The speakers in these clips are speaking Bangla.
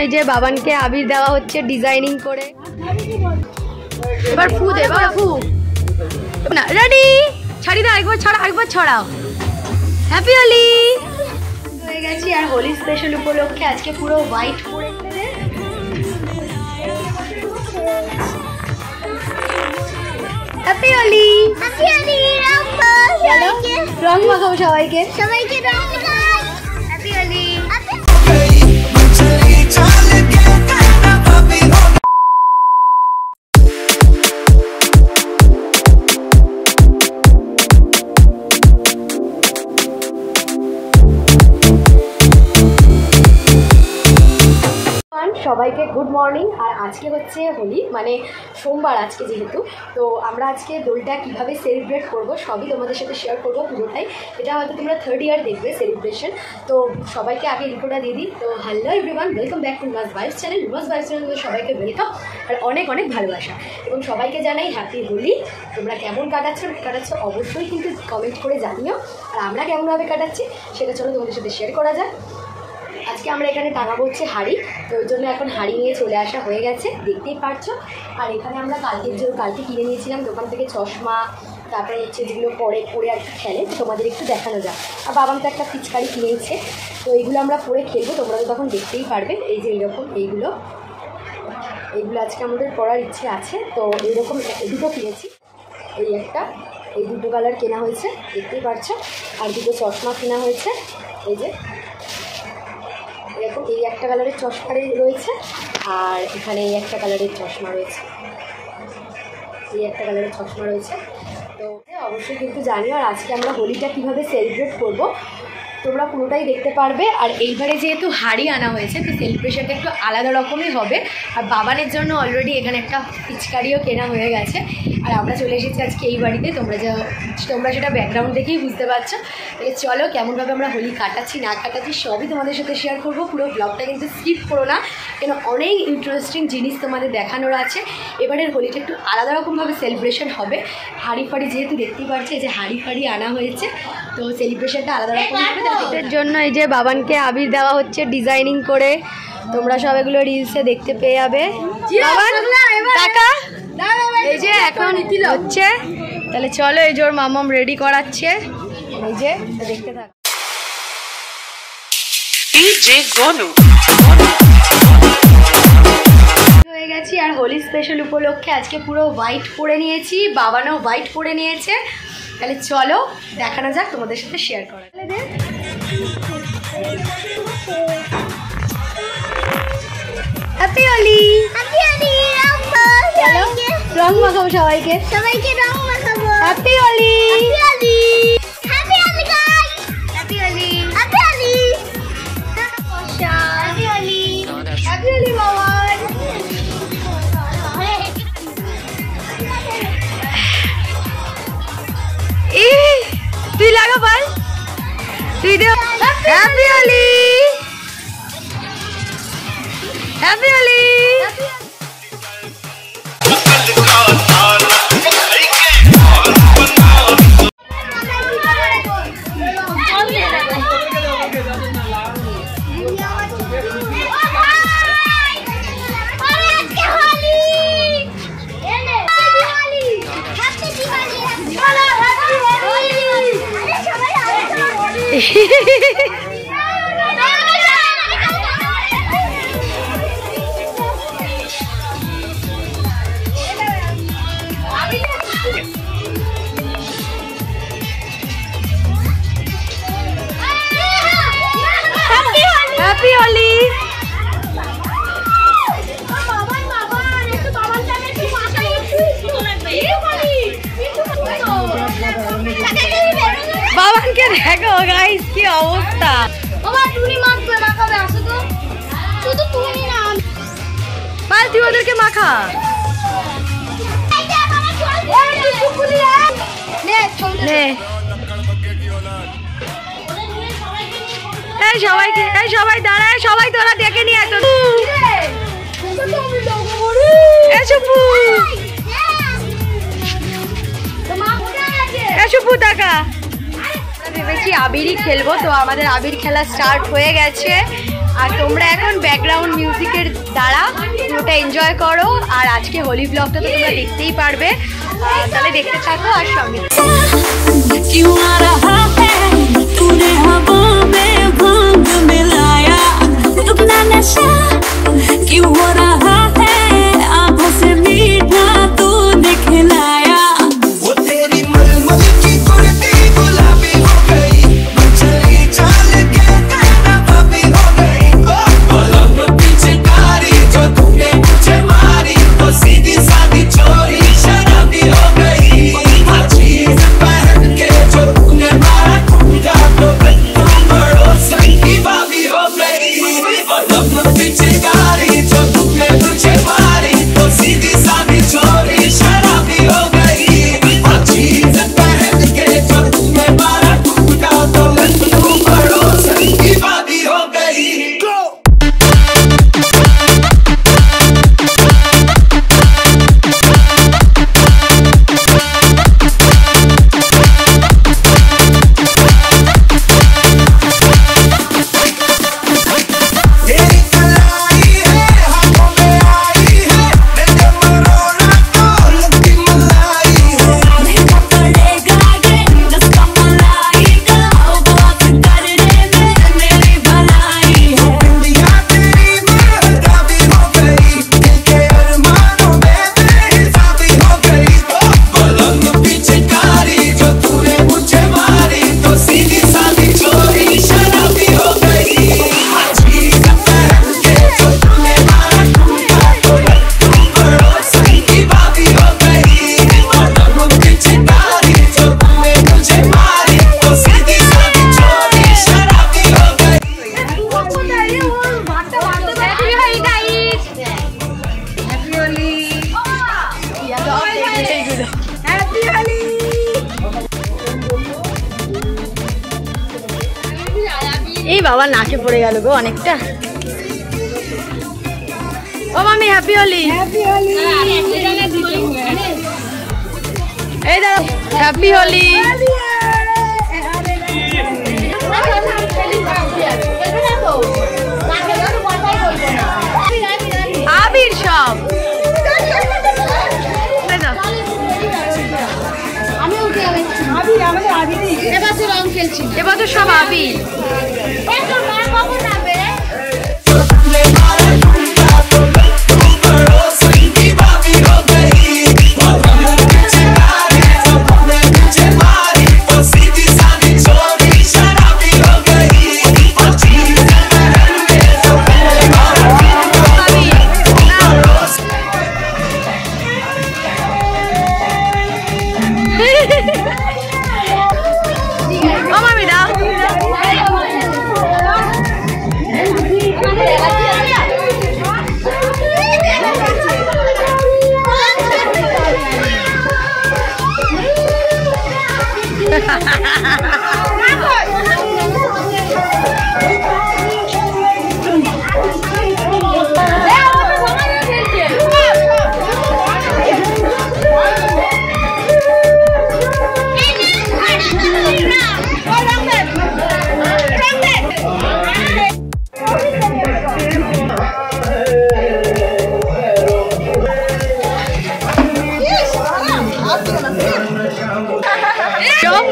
এই যে বাবানকে আবির দেওয়া হচ্ছে ডিজাইনিং করে। এবার ফু দে, এবার ফু না। রেডি? ছাড়ি দাও, একবার ছড়া, একবার ছড়াও। হ্যাপি হোলি হয়ে গেছি। আর হোলি স্পেশাল উপলক্ষে আজকে পুরো হোয়াইট পরে হ্যাপি হোলি। হ্যাপি হোলি। রং মাখাও সবাইকে, সবাইকে রং মাখাও। হ্যাপি হোলি। সবাইকে গুড মর্নিং। আর আজকে হচ্ছে হোলি, মানে সোমবার আজকে যেহেতু, তো আমরা আজকে দোলটা কীভাবে সেলিব্রেট করব সবই তোমাদের সাথে শেয়ার করবো পুরোটাই। এটা হয়তো তোমরা 3rd ইয়ার দেখবে সেলিব্রেশন। তো সবাইকে আগে ইন্ট্রোটা দিয়ে দিই। তো hello everyone, welcome back to রুমাস vibes channel. রুমাস vibes চ্যানেলে সবাইকে ওয়েলকাম আর অনেক অনেক ভালোবাসা, এবং সবাইকে জানাই হ্যাপি হোলি। তোমরা কেমন কাটাচ্ছ অবশ্যই কিন্তু কমেন্ট করে জানিও। আর আমরা কেমনভাবে কাটাচ্ছি সেটা চলো তোমাদের সাথে শেয়ার করা যায়। আজকে আমরা এখানে টাঙাবো হচ্ছে হাঁড়ি, তো ওই জন্য এখন হাঁড়ি নিয়ে চলে আসা হয়ে গেছে, দেখতেই পারছো। আর এখানে আমরা কালকে কিনে নিয়েছিলাম দোকান থেকে চশমা, তারপরে হচ্ছে যেগুলো পরে আর কি খেলে, তো তোমাদের একটু দেখানো যায়। আর বাবান তো একটা পিচকারি কিনেছে, তো এইগুলো আমরা পরে খেলবো, তোমরা তো তখন দেখতেই পারবে। এই যে এইরকম এইগুলো আজকে আমাদের পরার ইচ্ছে আছে। তো এইরকম দুটো কিনেছি, এই দুটো কালার কেনা হয়েছে, দেখতেই পারছো। আর দুটো চশমা কেনা হয়েছে, এই যে এরকম এই একটা কালারের চশমা রয়েছে, আর এখানে এই একটা কালারের চশমা রয়েছে, তো অবশ্যই কিন্তু জানিও। আর আজকে আমরা হোলিটা কীভাবে সেলিব্রেট করব তোমরা পুরোটাই দেখতে পারবে। আর এইবারে যেহেতু হাঁড়ি আনা হয়েছে, তো সেলিব্রেশনটা একটু আলাদা রকমই হবে। আর বাবানের জন্য অলরেডি এখানে একটা পিচকারিও কেনা হয়ে গেছে। আর আমরা চলে এসেছি আজকে এই বাড়িতে, তোমরা সেটা ব্যাকগ্রাউন্ড দেখেই বুঝতে পারছো। তাহলে চলো কেমনভাবে আমরা হোলি কাটাচ্ছি না কাটাচ্ছি সবই তোমাদের সাথে শেয়ার করব। পুরো ব্লগটা কিন্তু স্কিপ করো না, কেন অনেক ইন্টারেস্টিং জিনিস তোমাদের দেখানোর আছে। এবারের হোলিটা একটু আলাদা রকমভাবে সেলিব্রেশন হবে। হাঁড়ি ফাড়ি যেহেতু দেখতেই পাচ্ছি, এই যে হাঁড়ি ফাড়ি আনা হয়েছে, তো সেলিব্রেশনটা আলাদা রকম হবে। এর জন্য এই যে বাবানকে আবির দেওয়া হচ্ছে ডিজাইনিং করে, তোমরা সব এগুলো রিলসে দেখতে পেয়ে যাবে। টাকা এই যে এখন হচ্ছে, তাহলে চলো এই যে ওর মামাম রেডি করাচ্ছে, এই যে দেখতে থাক। হয়ে গেছি। আর হোলি স্পেশাল উপলক্ষে আজকে পুরো হোয়াইট পরে নিয়েছি, বাবানও হোয়াইট পরে নিয়েছে। তাহলে চলো দেখানো যাক, তোমাদের সাথে শেয়ার করা। হ্যাপি হোলি। রং মাখাবো সবাইকে, রং মাখাবো। হ্যাপি হোলি। তুই লাগা বল, তুই দে। Happy Holi. Happy Holi. Happy Holi. বাবানকে দেখো গাইস কি অবস্থা। বাবা তুমি মাখবে, মাখাবে, আসো তো, শুধু তুমি না পাল, তুই ওদেরকে মাখা। সবাই দাঁড়ায়, সবাই তোরা দেখে নিয়ে এত টাকা ভেবেছি আবিরই খেলবো, তো আমাদের আবির খেলা স্টার্ট হয়ে গেছে। আর তোমরা এখন ব্যাকগ্রাউন্ড মিউজিকের দ্বারা পুরোটা এনজয় করো। আর আজকে হোলি ব্লগটা তো তোমরা দেখতেই পারবে, তাহলে দেখতে থাকো আর সঙ্গে এই বাবা নাকে পড়ে গেল গো অনেকটা। ও মামি হ্যাপি হোলি। এই দাঁড়া হ্যাপি হোলি। আবির সব এবার তো সব আবির।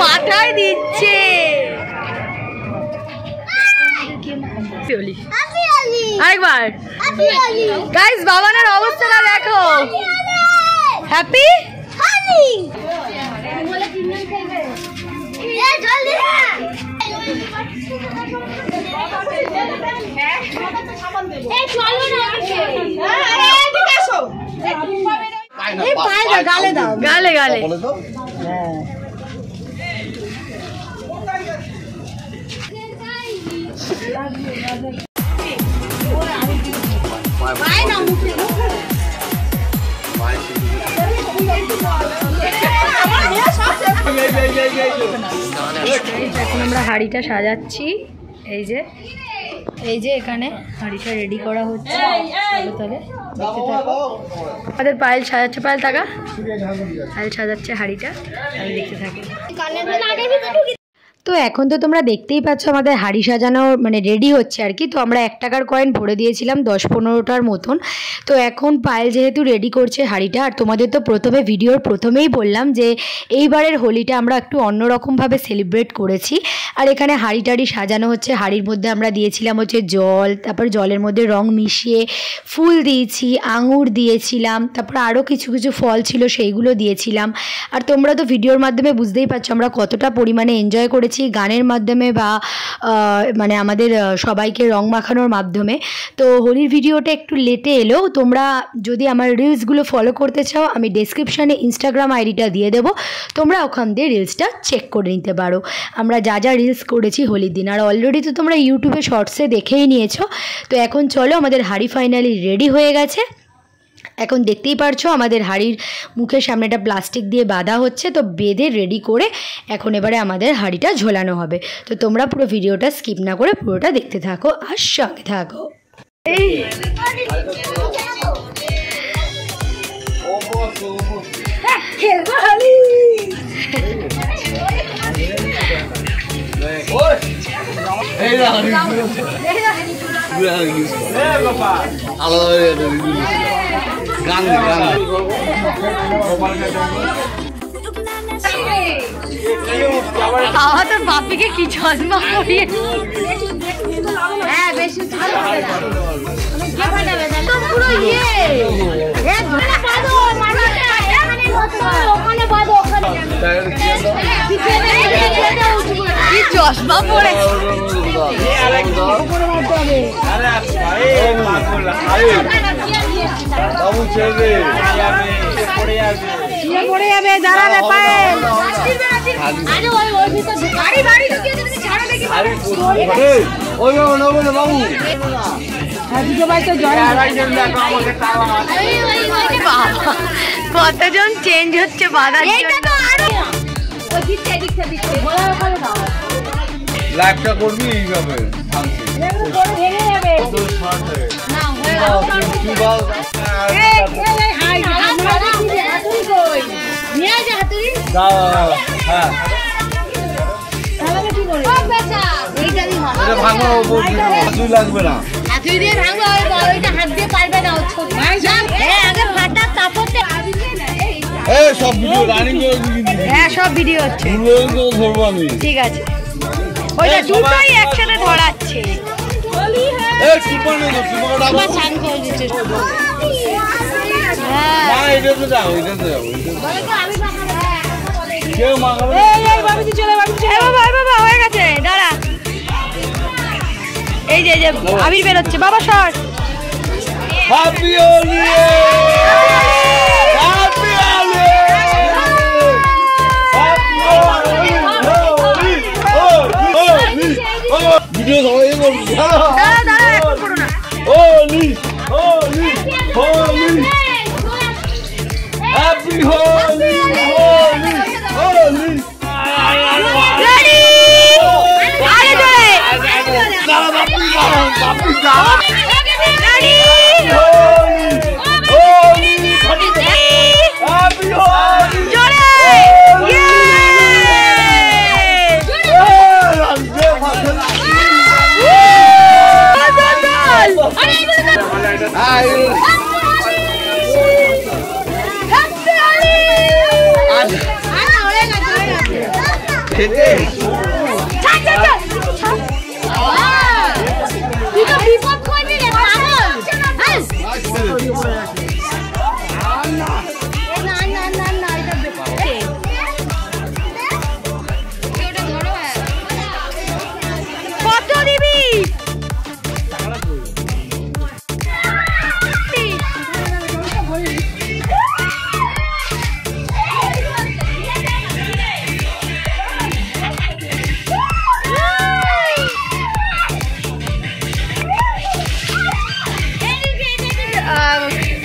মাথায় দিচ্ছে আরেকবার গাইস বাবানের অবস্থাটা দেখো। হ্যাপি গালে দাও গালে গালে এখন আমরা হাঁড়িটা সাজাচ্ছি। এই যে এখানে হাঁড়িটা রেডি করা হচ্ছে। তাহলে দেখতে থাকো। আমাদের পায়েল সাজাচ্ছে, পায়েল টাকা পায়েল সাজাচ্ছে হাঁড়িটা, তাহলে দেখতে থাকে। তো এখন তো তোমরা দেখতেই পাচ্ছ আমাদের হাঁড়ি সাজানো মানে রেডি হচ্ছে আর কি। তো আমরা 1 টাকার কয়েন ভরে দিয়েছিলাম 10-15টার মতন। তো এখন পায়েল যেহেতু রেডি করছে হাঁড়িটা, আর তোমাদের তো প্রথমে ভিডিওর প্রথমেই বললাম যে এইবারের হোলিটা আমরা একটু অন্যরকমভাবে সেলিব্রেট করেছি। আর এখানে হাঁড়ি টাড়ি সাজানো হচ্ছে। হাঁড়ির মধ্যে আমরা দিয়েছিলাম হচ্ছে জল, তারপর জলের মধ্যে রং মিশিয়ে ফুল দিয়েছি, আঙুর দিয়েছিলাম, তারপর আরও কিছু কিছু ফল ছিল সেইগুলো দিয়েছিলাম। আর তোমরা তো ভিডিওর মাধ্যমে বুঝতেই পারছো আমরা কতটা পরিমাণে এনজয় করেছি গানের মাধ্যমে বা মানে আমাদের সবাইকে রং মাখানোর মাধ্যমে। তো হোলির ভিডিওটা একটু লেটে এলেও তোমরা যদি আমার রিলসগুলো ফলো করতে চাও আমি ডেসক্রিপশানে ইনস্টাগ্রাম আইডিটা দিয়ে দেবো, তোমরা ওখান দিয়ে রিলসটা চেক করে নিতে পারো আমরা যা যা রিলস করেছি হোলির দিন। আর অলরেডি তো তোমরা ইউটিউবে শর্টসে দেখেই নিয়েছো। তো এখন চলো আমাদের হাঁড়ি ফাইনালি রেডি হয়ে গেছে। এখন দেখতেই পারছো আমাদের হাঁড়ির মুখের সামনেটা প্লাস্টিক দিয়ে বাঁধা হচ্ছে। তো বেঁধে রেডি করে এখন এবারে আমাদের হাঁড়িটা ঝোলানো হবে। তো তোমরা পুরো ভিডিওটা স্কিপ না করে পুরোটা দেখতে থাকো আর সঙ্গে থাকো। বাবা তোর বাপিকে কি চশমা পরিয়ে বেশি পুরো চশমা পরে দাঁড়াবে পায়েল কতজন চেঞ্জ হচ্ছে বাধা লাইভটা করবি এইভাবে লাগবে না সব ভিডিও রানিং সব ভিডিও হচ্ছে ধরবো আমি। ঠিক আছে ওইটা দুটোই একসাথে ধরাচ্ছে। হয়ে গেছে দাঁড়া এই যে আবির বেরোচ্ছে বাবা শর্ট ভিডিও সবাই হোলি হোলি হোলি হ্যাপি হোলি হোলি হোলি রেডি আরে জোরে দাঁড়া বাপি বাপি দাঁড়া রেডি হোলি হোলি হ্যাপি হোলি জোরে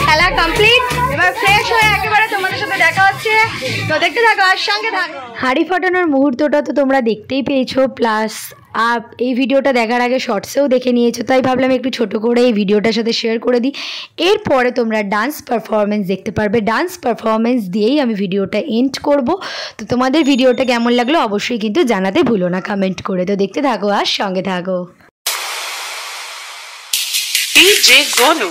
খেলা কমপ্লিট। এবার ফ্রেশ হয়ে একেবারে তোমাদের সাথে দেখা হচ্ছে। তো দেখতে থাকো আর সঙ্গে থাকো। হাঁড়ি ফাটানোর মুহূর্তটা তো তোমরা দেখতেই পেয়েছো, প্লাস আর এই ভিডিওটা দেখার আগে শর্টসেও দেখে নিয়েছো, তাই ভাবলাম একটু ছোট করে এই ভিডিওটার সাথে শেয়ার করে দিই। এরপরে তোমরা ডান্স পারফরমেন্স দেখতে পারবে। ডান্স পারফরমেন্স দিয়েই আমি ভিডিওটা এন্ড করব। তো তোমাদের ভিডিওটা কেমন লাগলো অবশ্যই কিন্তু জানাতে ভুলো না কমেন্ট করে। তো দেখতে থাকো আর সঙ্গে থাকো। DJ Gonu.